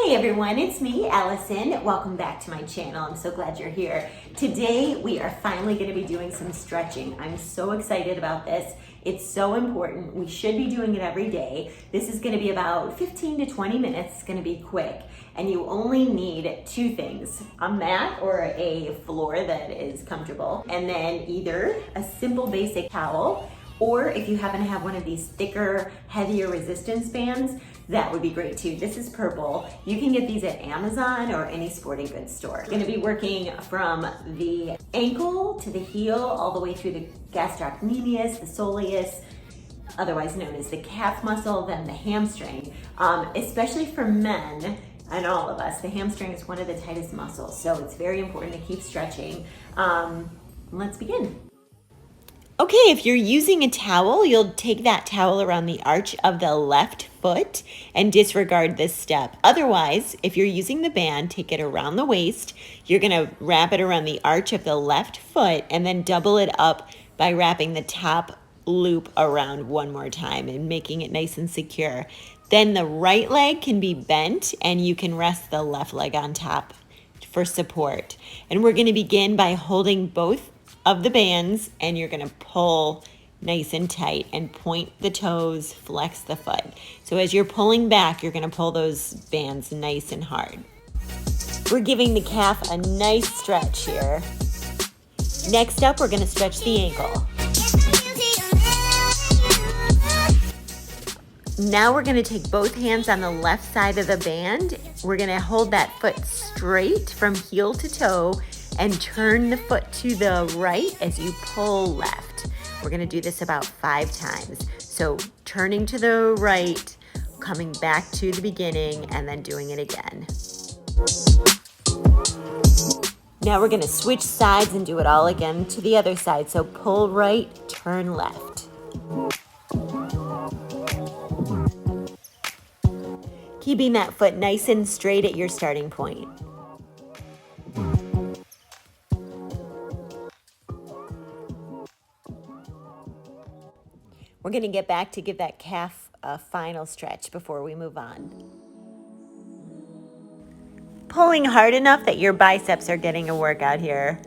Hey everyone, it's me, Allison. Welcome back to my channel. I'm so glad you're here. Today we are finally going to be doing some stretching. I'm so excited about this. It's so important. We should be doing it every day. This is going to be about 15 to 20 minutes. It's going to be quick. And you only need two things, a mat or a floor that is comfortable, and then either a simple basic towel, or if you happen to have one of these thicker, heavier resistance bands, that would be great too. This is purple. You can get these at Amazon or any sporting goods store. I'm gonna be working from the ankle to the heel, all the way through the gastrocnemius, the soleus, otherwise known as the calf muscle, then the hamstring. Especially for men, and all of us, the hamstring is one of the tightest muscles, so it's very important to keep stretching. Let's begin. Okay, if you're using a towel, you'll take that towel around the arch of the left foot and disregard this step. Otherwise, if you're using the band, take it around the waist. You're gonna wrap it around the arch of the left foot and then double it up by wrapping the top loop around one more time and making it nice and secure. Then the right leg can be bent and you can rest the left leg on top for support. And we're gonna begin by holding both of the bands, and you're gonna pull nice and tight and point the toes, flex the foot. So as you're pulling back, you're gonna pull those bands nice and hard. We're giving the calf a nice stretch here. Next up, we're gonna stretch the ankle. Now we're gonna take both hands on the left side of the band. We're gonna hold that foot straight from heel to toe and turn the foot to the right as you pull left. We're gonna do this about 5 times. So turning to the right, coming back to the beginning, and then doing it again. Now we're gonna switch sides and do it all again to the other side. So pull right, turn left. Keeping that foot nice and straight at your starting point. We're gonna get back to give that calf a final stretch before we move on. Pulling hard enough that your biceps are getting a workout here.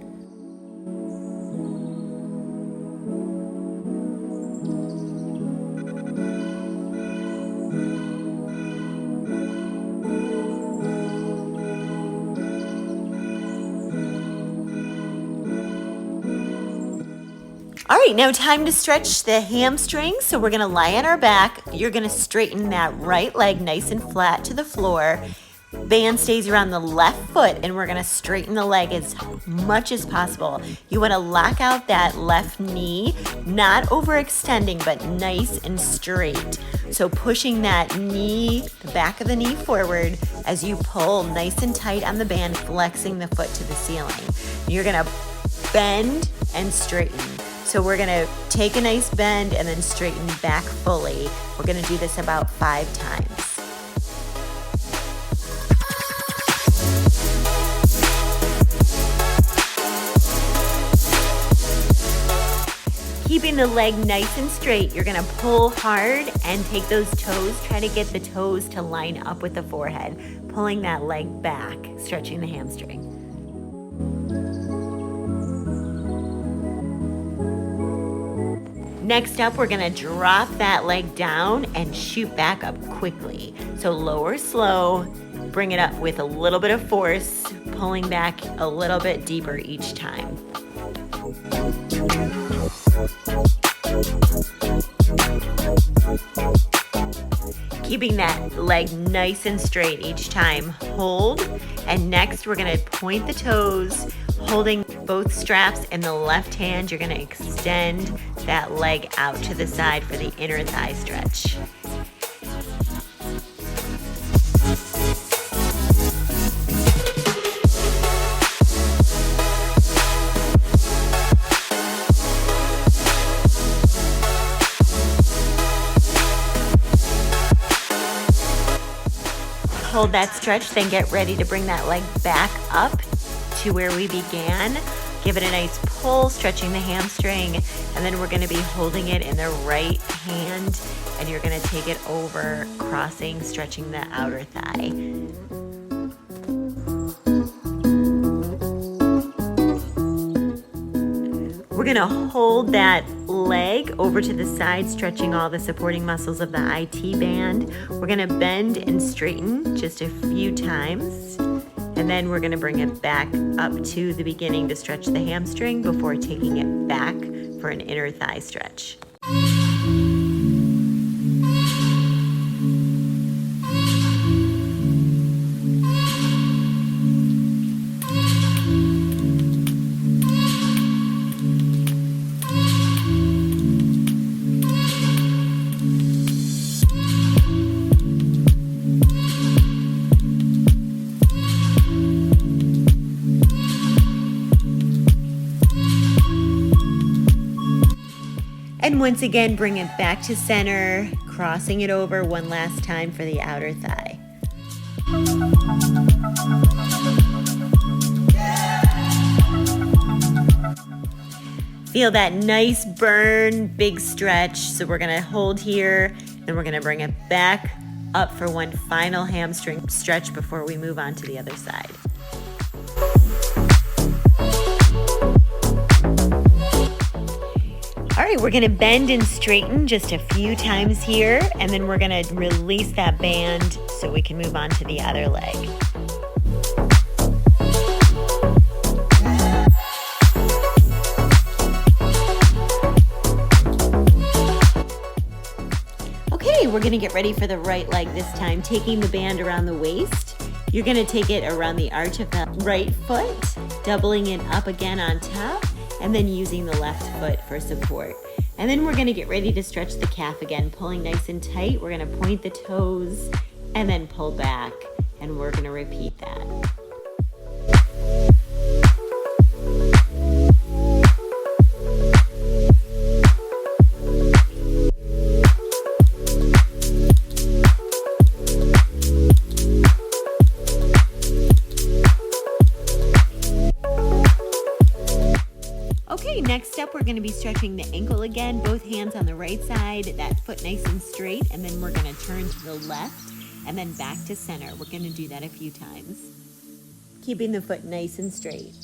All right, now time to stretch the hamstring. So we're gonna lie on our back. You're gonna straighten that right leg nice and flat to the floor. Band stays around the left foot, and we're gonna straighten the leg as much as possible. You wanna lock out that left knee, not overextending, but nice and straight. So pushing that knee, the back of the knee forward as you pull nice and tight on the band, flexing the foot to the ceiling. You're gonna bend and straighten. So we're gonna take a nice bend and then straighten back fully. We're gonna do this about 5 times. Keeping the leg nice and straight, you're gonna pull hard and take those toes. Try to get the toes to line up with the forehead. Pulling that leg back, stretching the hamstring. Next up, we're gonna drop that leg down and shoot back up quickly. So lower slow, bring it up with a little bit of force, pulling back a little bit deeper each time. Keeping that leg nice and straight each time. Hold, and next we're gonna point the toes, holding both straps in the left hand. You're gonna extend that leg out to the side for the inner thigh stretch. Hold that stretch, then get ready to bring that leg back up to where we began. Give it a nice pull, stretching the hamstring, and then we're gonna be holding it in the right hand, and you're gonna take it over, crossing, stretching the outer thigh. We're gonna hold that leg over to the side, stretching all the supporting muscles of the IT band. We're gonna bend and straighten just a few times. And then we're gonna bring it back up to the beginning to stretch the hamstring before taking it back for an inner thigh stretch. And once again, bring it back to center, crossing it over one last time for the outer thigh. Feel that nice burn, big stretch. So we're gonna hold here, then we're gonna bring it back up for one final hamstring stretch before we move on to the other side. All right, we're gonna bend and straighten just a few times here, and then we're gonna release that band so we can move on to the other leg. Okay, we're gonna get ready for the right leg this time, taking the band around the waist. You're gonna take it around the arch of the right foot, doubling it up again on top, and then using the left foot for support. And then we're gonna get ready to stretch the calf again, pulling nice and tight. We're gonna point the toes and then pull back, and we're gonna repeat that. Okay, next up, we're gonna be stretching the ankle again, both hands on the right side, that foot nice and straight, and then we're gonna turn to the left and then back to center. We're gonna do that a few times, keeping the foot nice and straight.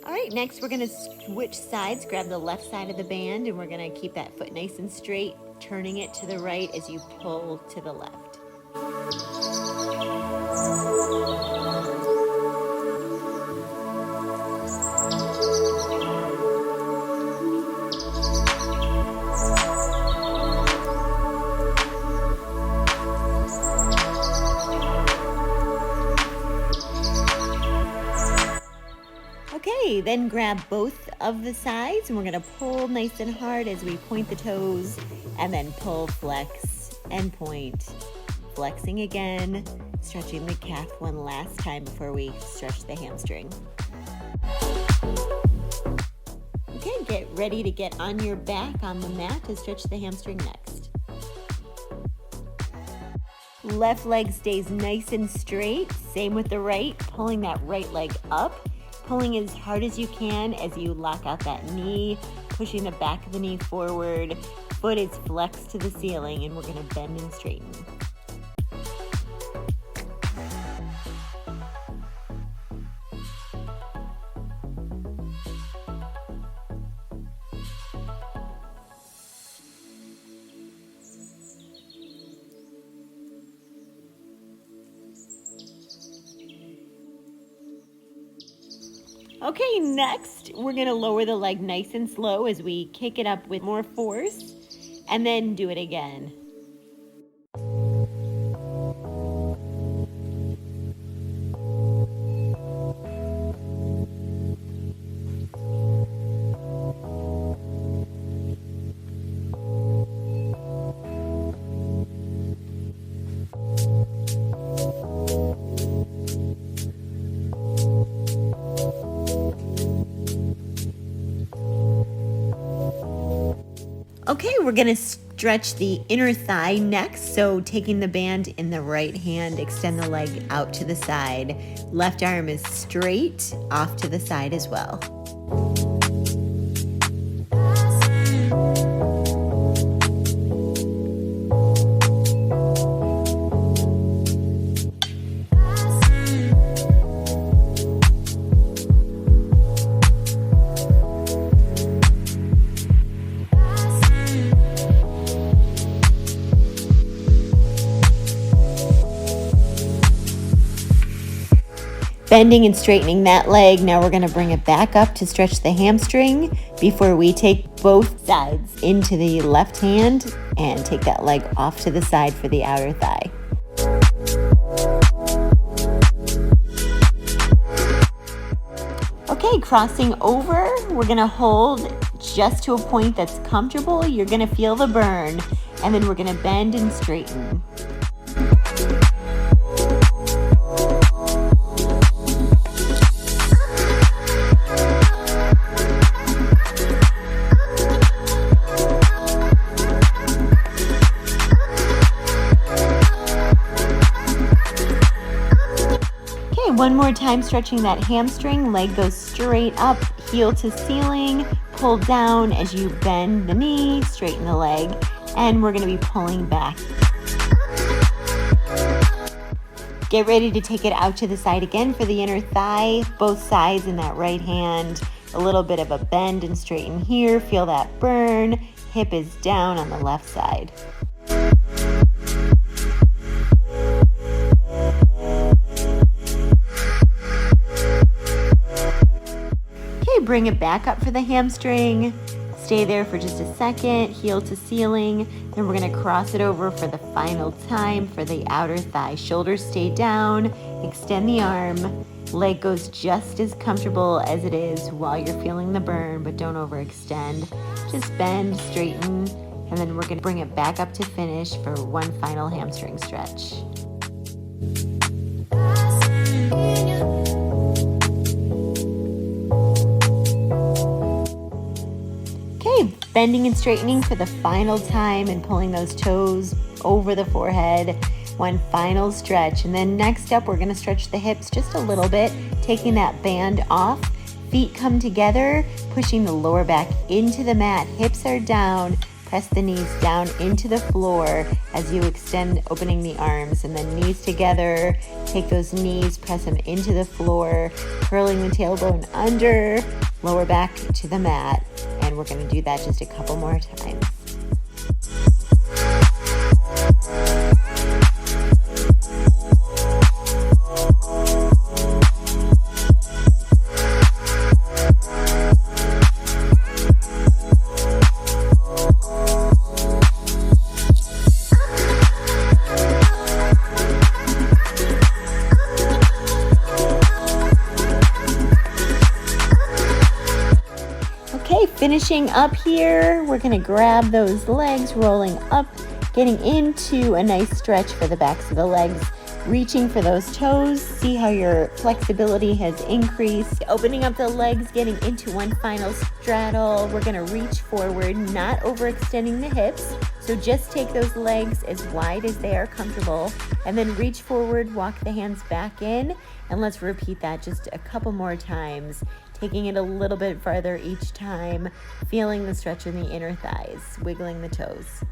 All right, next we're gonna switch sides, grab the left side of the band, and we're gonna keep that foot nice and straight, turning it to the right as you pull to the left. Okay, then grab both of the sides and we're gonna pull nice and hard as we point the toes and then pull, flex, and point. Flexing again, stretching the calf one last time before we stretch the hamstring. Okay, get ready to get on your back on the mat to stretch the hamstring next. Left leg stays nice and straight, same with the right, pulling that right leg up. Pulling as hard as you can as you lock out that knee, pushing the back of the knee forward. Foot is flexed to the ceiling, and we're gonna bend and straighten. Okay, next we're gonna lower the leg nice and slow as we kick it up with more force and then do it again. Okay, we're gonna stretch the inner thigh next. So taking the band in the right hand, extend the leg out to the side. Left arm is straight off to the side as well. Bending and straightening that leg. Now we're gonna bring it back up to stretch the hamstring before we take both sides into the left hand and take that leg off to the side for the outer thigh. Okay, crossing over, we're gonna hold just to a point that's comfortable. You're gonna feel the burn, and then we're gonna bend and straighten. One more time, stretching that hamstring. Leg goes straight up, heel to ceiling. Pull down as you bend the knee, straighten the leg, and we're going to be pulling back. Get ready to take it out to the side again for the inner thigh, both sides in that right hand. A little bit of a bend and straighten here. Feel that burn. Hip is down on the left side. Bring it back up for the hamstring. Stay there for just a second, heel to ceiling. Then we're gonna cross it over for the final time for the outer thigh. Shoulders stay down, extend the arm. Leg goes just as comfortable as it is while you're feeling the burn, but don't overextend. Just bend, straighten, and then we're gonna bring it back up to finish for one final hamstring stretch. Bending and straightening for the final time and pulling those toes over the forehead. One final stretch. And then next up, we're going to stretch the hips just a little bit, taking that band off. Feet come together, pushing the lower back into the mat. Hips are down. Press the knees down into the floor as you extend, opening the arms. And then knees together. Take those knees, press them into the floor, curling the tailbone under, lower back to the mat. And we're going to do that just a couple more times. Finishing up here, we're going to grab those legs, rolling up, getting into a nice stretch for the backs of the legs, reaching for those toes. See how your flexibility has increased. Opening up the legs, getting into one final straddle. We're going to reach forward, not overextending the hips. So just take those legs as wide as they are comfortable, and then reach forward, walk the hands back in, and let's repeat that just a couple more times. Taking it a little bit farther each time, feeling the stretch in the inner thighs, wiggling the toes.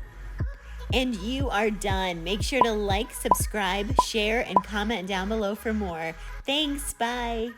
And you are done. Make sure to like, subscribe, share, and comment down below for more. Thanks, bye.